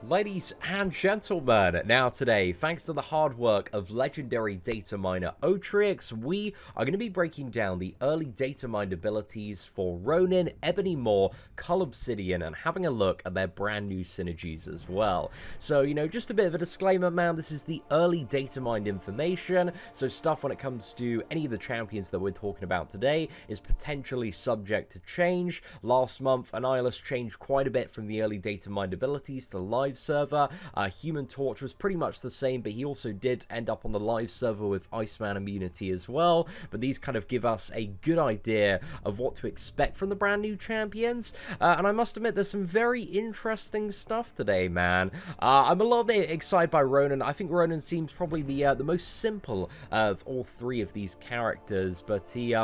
Ladies and gentlemen, now today, thanks to the hard work of Legendary Dataminer Otriux, we are going to be breaking down the early data mined abilities for Ronin, Ebony Maw, Cull Obsidian, and having a look at their brand new synergies as well. So, just a bit of a disclaimer, man, this is the early data mined information, so stuff when it comes to any of the champions that we're talking about today is potentially subject to change. Last month, Annihilus changed quite a bit from the early data mined abilities to the live server. Human Torch was pretty much the same, but he also did end up on the live server with Iceman immunity as well. But these kind of give us a good idea of what to expect from the brand new champions. And I must admit, there's some very interesting stuff today, man. I'm a little bit excited by Ronin. I think Ronin seems probably the most simple of all three of these characters, but he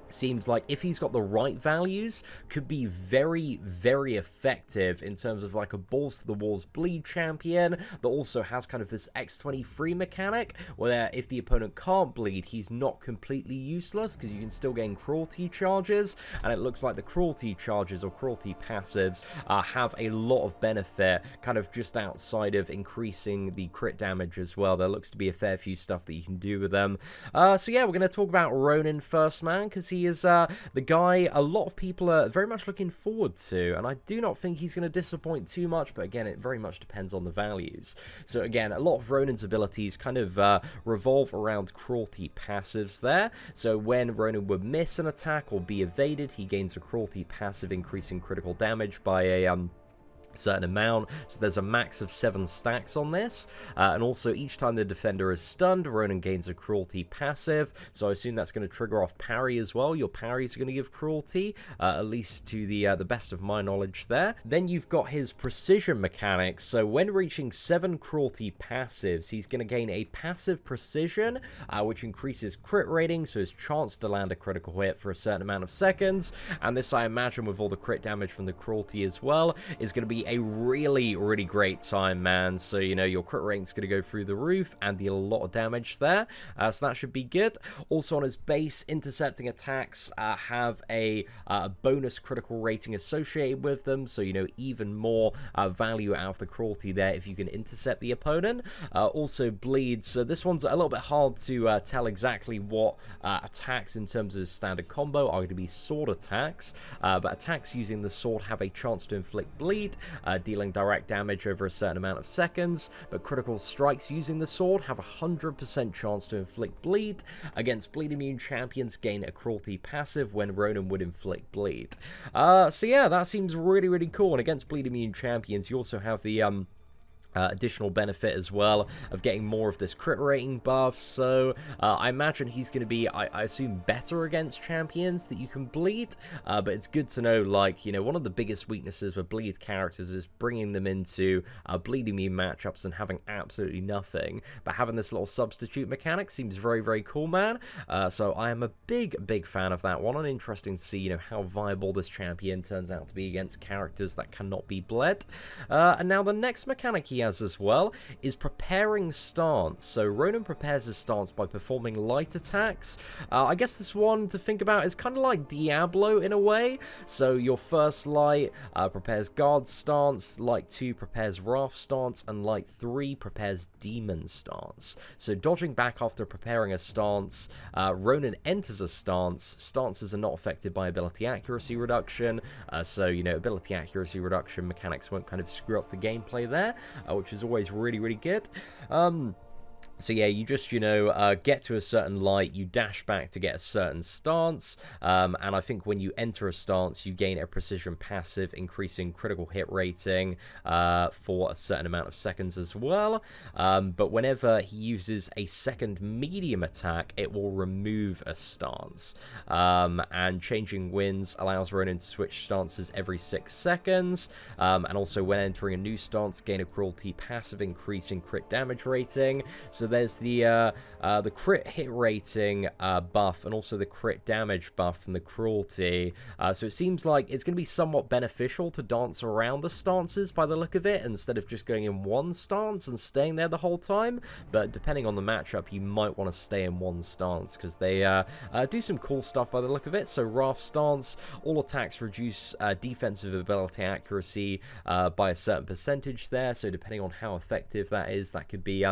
seems like if he's got the right values, could be very, very effective in terms of like a balls to the walls bleed champion that also has kind of this X23 mechanic where if the opponent can't bleed, he's not completely useless because you can still gain cruelty charges, and it looks like the cruelty charges or cruelty passives have a lot of benefit kind of just outside of increasing the crit damage as well. There looks to be a fair few stuff that you can do with them. So yeah, we're going to talk about Ronin first, man, because he is the guy a lot of people are very much looking forward to, and I do not think he's going to disappoint too much, but again, it very much depends on the values. So again, a lot of Ronin's abilities kind of revolve around cruelty passives there. So when Ronin would miss an attack or be evaded, he gains a cruelty passive increasing critical damage by a certain amount, so there's a max of 7 stacks on this, and also each time the defender is stunned, Ronin gains a cruelty passive, so I assume that's going to trigger off parry as well. Your parries are going to give cruelty, at least to the best of my knowledge there. Then you've got his precision mechanics, so when reaching 7 cruelty passives, he's going to gain a passive precision, which increases crit rating, so his chance to land a critical hit for a certain amount of seconds, and this, I imagine, with all the crit damage from the cruelty as well, is going to be a really, really great time, man. So, your crit rate's going to go through the roof and deal a lot of damage there. So that should be good. Also on his base, intercepting attacks have a bonus critical rating associated with them. So, even more value out of the cruelty there if you can intercept the opponent. Also bleed. So this one's a little bit hard to tell exactly what attacks in terms of standard combo are going to be sword attacks. But attacks using the sword have a chance to inflict bleed, dealing direct damage over a certain amount of seconds, but critical strikes using the sword have a 100% chance to inflict bleed. Against bleed immune champions, gain a cruelty passive when Ronin would inflict bleed. So yeah, that seems really, really cool. And against bleed immune champions, you also have the additional benefit as well of getting more of this crit rating buff, so I imagine he's going to be, I assume, better against champions that you can bleed, but it's good to know, like, one of the biggest weaknesses with bleed characters is bringing them into bleed immune matchups and having absolutely nothing, but having this little substitute mechanic seems very, very cool, man. So I am a big fan of that one, and interesting to see, how viable this champion turns out to be against characters that cannot be bled. And now the next mechanic he has as well is preparing stance. So Ronin prepares his stance by performing light attacks. I guess this one to think about is kind of like Diablo in a way. So your first light prepares guard stance, light 2 prepares wrath stance, and light 3 prepares demon stance. So dodging back after preparing a stance, Ronin enters a stance. Stances are not affected by ability accuracy reduction, so ability accuracy reduction mechanics won't kind of screw up the gameplay there, which is always really, really good. So yeah, you just, get to a certain light, you dash back to get a certain stance, and I think when you enter a stance, you gain a precision passive, increasing critical hit rating for a certain amount of seconds as well. But whenever he uses a second medium attack, it will remove a stance. And changing winds allows Ronin to switch stances every 6 seconds, and also when entering a new stance, gain a cruelty passive, increasing crit damage rating. So So there's the crit hit rating buff, and also the crit damage buff from the cruelty. So it seems like it's going to be somewhat beneficial to dance around the stances by the look of it, instead of just going in one stance and staying there the whole time. But depending on the matchup, you might want to stay in one stance, because they do some cool stuff by the look of it. So Raft stance, all attacks reduce defensive ability accuracy by a certain percentage there. So depending on how effective that is, that could be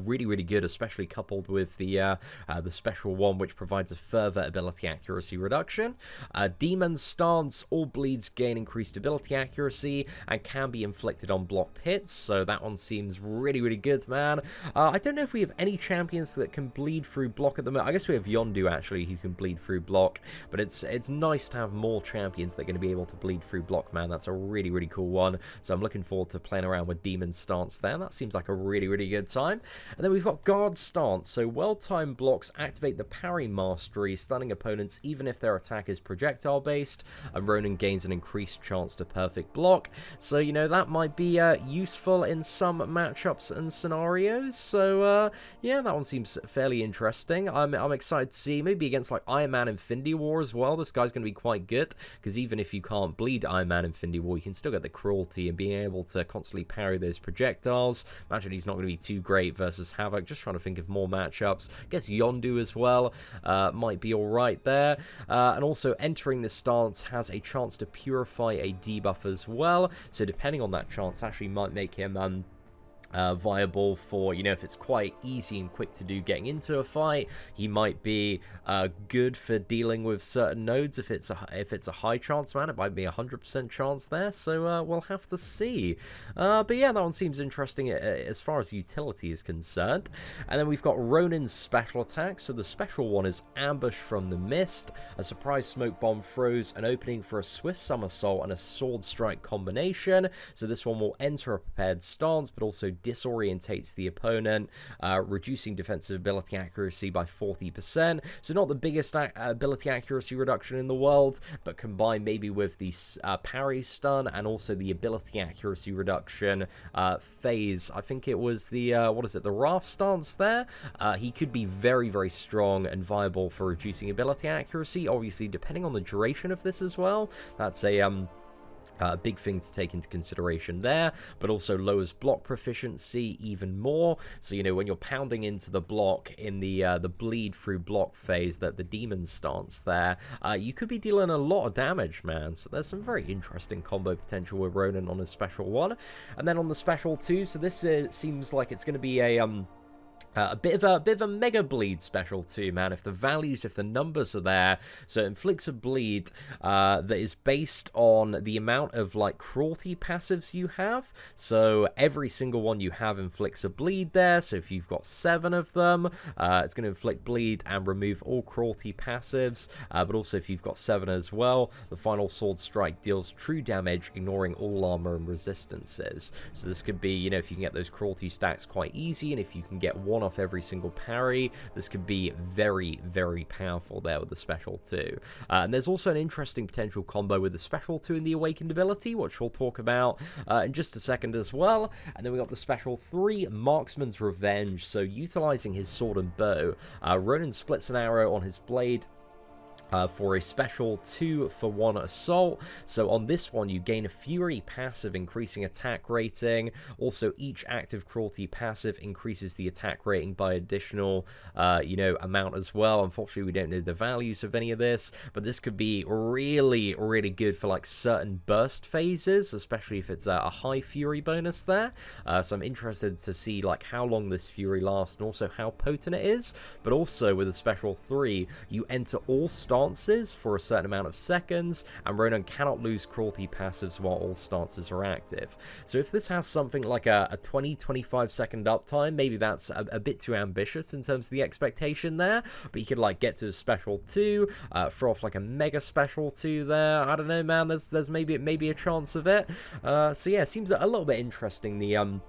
really, really good, especially coupled with the special one, which provides a further ability accuracy reduction. Demon stance, all bleeds gain increased ability accuracy and can be inflicted on blocked hits, so that one seems really, really good, man. I don't know if we have any champions that can bleed through block at the moment. I guess we have Yondu, actually, who can bleed through block, but it's nice to have more champions that are going to be able to bleed through block, man. That's a really, really cool one, so I'm looking forward to playing around with Demon stance there. That seems like a really, really good time. And then we've got Guard stance, so well-timed blocks activate the parry mastery, stunning opponents even if their attack is projectile-based, and Ronin gains an increased chance to perfect block. So, you know, that might be useful in some matchups and scenarios. So, yeah, that one seems fairly interesting. I'm excited to see, maybe against, like, Iron Man Infinity War as well. This guy's going to be quite good, because even if you can't bleed Iron Man Infinity War, you can still get the cruelty and being able to constantly parry those projectiles. Imagine he's not going to be too great versus Havoc. Just trying to think of more matchups. I guess Yondu as well might be alright there. And also entering this stance has a chance to purify a debuff as well. So depending on that chance, actually might make him viable for, you know, if it's quite easy and quick to do getting into a fight. He might be good for dealing with certain nodes. If it's a high chance, man, it might be 100% chance there. So we'll have to see. But yeah, that one seems interesting as far as utility is concerned. And then we've got Ronin's special attack. So the special one is Ambush from the Mist. A surprise smoke bomb throws an opening for a swift somersault and a sword strike combination. So this one will enter a prepared stance, but also disorientates the opponent, reducing defensive ability accuracy by 40%. So not the biggest ability accuracy reduction in the world, but combined maybe with the parry stun and also the ability accuracy reduction phase. I think it was the, what is it, the Raft stance there? He could be very, very strong and viable for reducing ability accuracy, obviously depending on the duration of this as well. That's a big thing to take into consideration there, but also lowers block proficiency even more. So, you know, when you're pounding into the block in the bleed through block phase, that the demon stance there, you could be dealing a lot of damage, man. So there's some very interesting combo potential with Ronin on a special one. And then on the special two, so this seems like it's going to be a bit of a mega bleed special too, man. If the numbers are there, so it inflicts a bleed that is based on the amount of like cruelty passives you have. So every single one you have inflicts a bleed there. So if you've got 7 of them, it's going to inflict bleed and remove all cruelty passives. But also if you've got 7 as well, the final sword strike deals true damage, ignoring all armor and resistances. So this could be, you know, if you can get those cruelty stacks quite easy, and if you can get one off every single parry, this could be very, very powerful there with the special 2. And there's also an interesting potential combo with the special 2 and the awakened ability, which we'll talk about in just a second as well. And then we got the special 3, Marksman's Revenge. So utilizing his sword and bow, Ronin splits an arrow on his blade for a special 2-for-1 assault. So on this one, you gain a Fury passive, increasing attack rating. Also, each active cruelty passive increases the attack rating by additional, you know, amount as well. Unfortunately, we don't know the values of any of this, but this could be really, really good for like certain burst phases, especially if it's a high Fury bonus there. So I'm interested to see like how long this Fury lasts and also how potent it is. But also with a special 3, you enter all stances for a certain amount of seconds, and Ronin cannot lose cruelty passives while all stances are active. So if this has something like a 20-25 second uptime, maybe that's a bit too ambitious in terms of the expectation there, but you could like get to a special 2, throw off like a mega special 2 there. I don't know, man, there's maybe a chance of it. So yeah, it seems a little bit interesting, the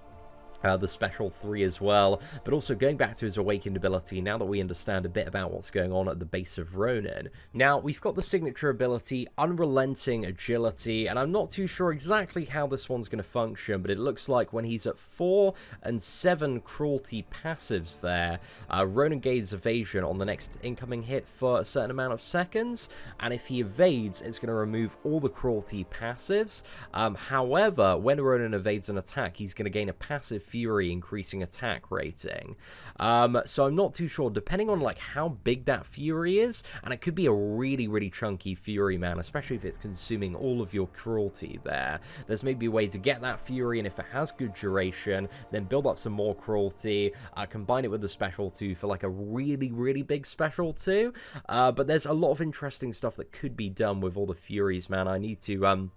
the special 3 as well, but also going back to his awakened ability, now that we understand a bit about what's going on at the base of Ronin. Now, we've got the signature ability, Unrelenting Agility, and I'm not too sure exactly how this one's going to function, but it looks like when he's at 4 and 7 Cruelty passives there, Ronin gains evasion on the next incoming hit for a certain amount of seconds, and if he evades, it's going to remove all the Cruelty passives. However, when Ronin evades an attack, he's going to gain a passive Fury, increasing attack rating. So I'm not too sure, depending on like how big that Fury is, and it could be a really chunky Fury, man, especially if it's consuming all of your Cruelty there. There's maybe a way to get that Fury, and if it has good duration, then build up some more Cruelty, combine it with the special 2 for like a really big special 2. But there's a lot of interesting stuff that could be done with all the Furies, man. I need to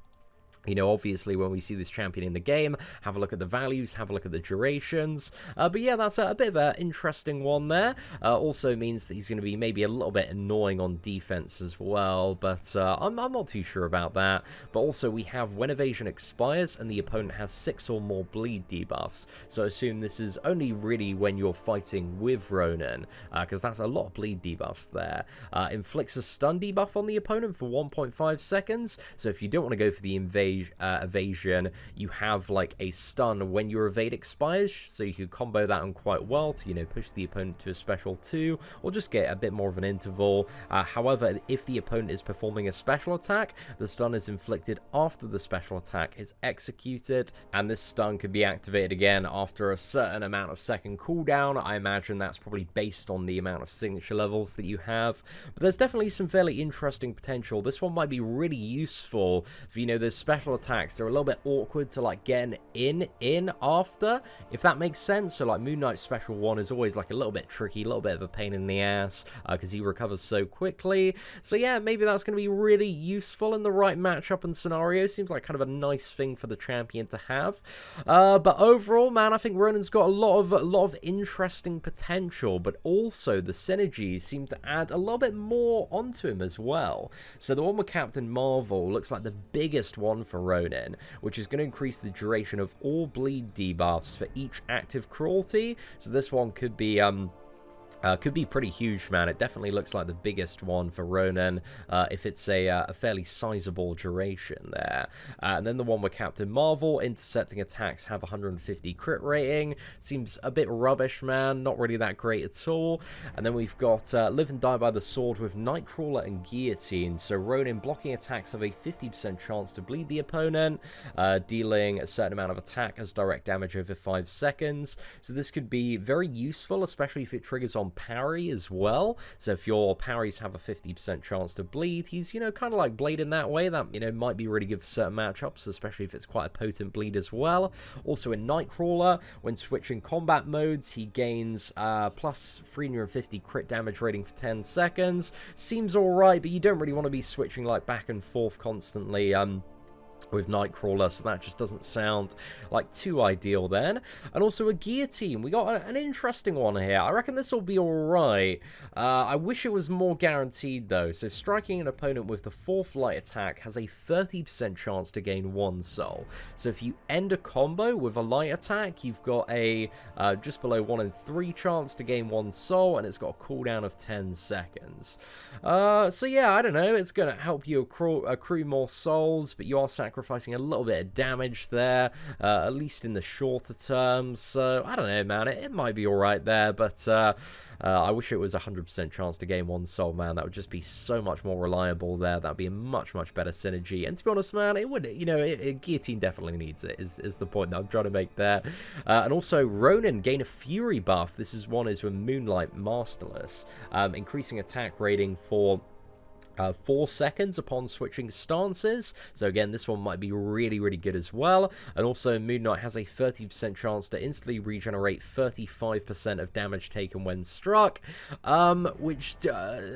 you know, obviously, when we see this champion in the game, have a look at the values, have a look at the durations. But yeah, that's a bit of an interesting one there. Also means that he's going to be maybe a little bit annoying on defense as well, but I'm not too sure about that. But also, we have when evasion expires and the opponent has 6 or more bleed debuffs. So assume this is only really when you're fighting with Ronin, because that's a lot of bleed debuffs there. Inflicts a stun debuff on the opponent for 1.5 seconds. So if you don't want to go for the evasion, you have like a stun when your evade expires, so you could combo that on quite well to, you know, push the opponent to a special 2 or just get a bit more of an interval. However, if the opponent is performing a special attack, the stun is inflicted after the special attack is executed, and this stun can be activated again after a certain amount of second cooldown. I imagine that's probably based on the amount of signature levels that you have, but there's definitely some fairly interesting potential. This one might be really useful for, you know, those special attacks. They're a little bit awkward to like get in after, if that makes sense. So like Moon Knight's special 1 is always like a little bit tricky, a little bit of a pain in the ass, because he recovers so quickly. So yeah, maybe that's going to be really useful in the right matchup and scenario. Seems like kind of a nice thing for the champion to have. But overall, man, I think Ronin's got a lot of interesting potential, but also the synergies seem to add a little bit more onto him as well. So the one with Captain Marvel looks like the biggest one for Ronin, which is going to increase the duration of all bleed debuffs for each active Cruelty. So this one could be pretty huge, man. It definitely looks like the biggest one for Ronin, if it's a fairly sizable duration there. And then the one with Captain Marvel, intercepting attacks have 150 crit rating. Seems a bit rubbish, man. Not really that great at all. And then we've got Live and Die by the Sword with Nightcrawler and Guillotine. So Ronin blocking attacks have a 50% chance to bleed the opponent, dealing a certain amount of attack as direct damage over 5 seconds. So this could be very useful, especially if it triggers on parry as well. So if your parries have a 50% chance to bleed, he's, you know, kind of like Blade in that way. That, you know, might be really good for certain matchups, especially if it's quite a potent bleed as well. Also in Nightcrawler, when switching combat modes, he gains plus 350 crit damage rating for 10 seconds. Seems alright, but you don't really want to be switching like back and forth constantly with Nightcrawler, so that just doesn't sound like too ideal then. And also a Guillotine. We got an interesting one here. I reckon this will be alright. I wish it was more guaranteed though. So striking an opponent with the 4th light attack has a 30% chance to gain 1 soul. So if you end a combo with a light attack, you've got a just below 1 in 3 chance to gain 1 soul, and it's got a cooldown of 10 seconds. So yeah, I don't know. It's going to help you accrue more souls, but you are sacrificing a little bit of damage there, at least in the shorter term. So I don't know, man. It might be alright there, but I wish it was 100% chance to gain 1 soul, man. That would just be so much more reliable there. That would be a much better synergy. And to be honest, man, it would, you know, Guillotine definitely needs it, is the point that I'm trying to make there. And also, Ronin gain a Fury buff. This is with Moonlight Masterless, increasing attack rating for 4 seconds upon switching stances. So again, this one might be really good as well. And also Moon Knight has a 30% chance to instantly regenerate 35% of damage taken when struck, which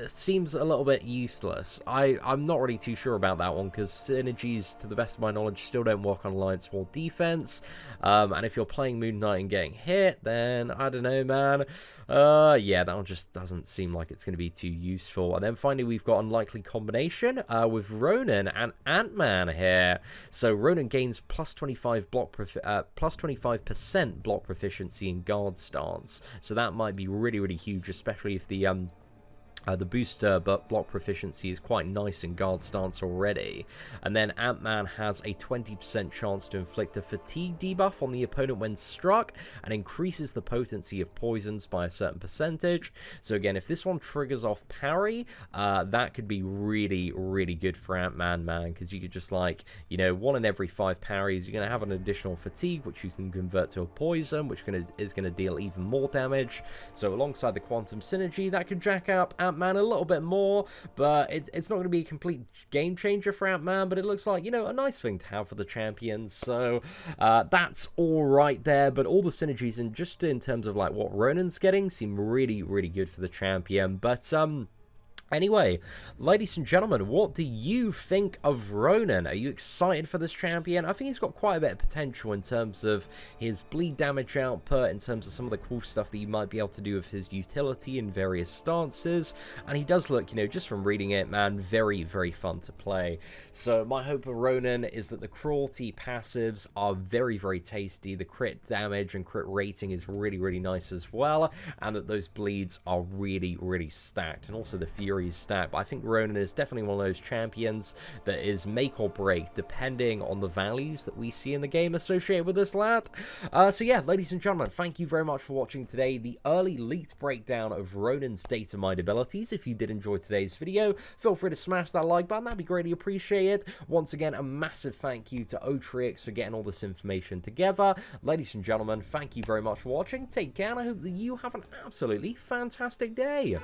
seems a little bit useless. I'm not really too sure about that one, because synergies, to the best of my knowledge, still don't work on Alliance War defense. And if you're playing Moon Knight and getting hit, then I don't know, man. Yeah, that one just doesn't seem like it's going to be too useful. And then finally, we've got Unlikely likely combination with Ronin and Ant-Man here. So Ronin gains plus 25% block proficiency in guard stance. So that might be really, really huge, especially if the booster but block proficiency is quite nice in guard stance already. And then Ant-Man has a 20% chance to inflict a fatigue debuff on the opponent when struck and increases the potency of poisons by a certain percentage. So again, if this one triggers off parry, that could be really, really good for Ant-Man, man, because you could just, like, you know, 1 in every 5 parries, you're going to have an additional fatigue, which you can convert to a poison, which is going to deal even more damage. So alongside the quantum synergy, that could jack up Ant-Man a little bit more, but it's not going to be a complete game changer for Ant-Man, but it looks like, you know, a nice thing to have for the champions. So that's all right there, but all the synergies, and just in terms of like what Ronin's getting, seem really, really good for the champion. But anyway, ladies and gentlemen, what do you think of Ronin? Are you excited for this champion? I think he's got quite a bit of potential in terms of his bleed damage output, in terms of some of the cool stuff that you might be able to do with his utility in various stances, and he does look, you know, just from reading it, man, very, very fun to play. So my hope for Ronin is that the cruelty passives are very, very tasty, the crit damage and crit rating is really, really nice as well, and that those bleeds are really, really stacked, and also the fury stack. But I think Ronin is definitely one of those champions that is make or break depending on the values that we see in the game associated with this lad. So yeah, ladies and gentlemen, thank you very much for watching today, the early leaked breakdown of Ronin's data mine abilities. If you did enjoy today's video, feel free to smash that like button, that'd be greatly appreciated. Once again, a massive thank you to Otriux for getting all this information together. Ladies and gentlemen, thank you very much for watching, take care, and I hope that you have an absolutely fantastic day.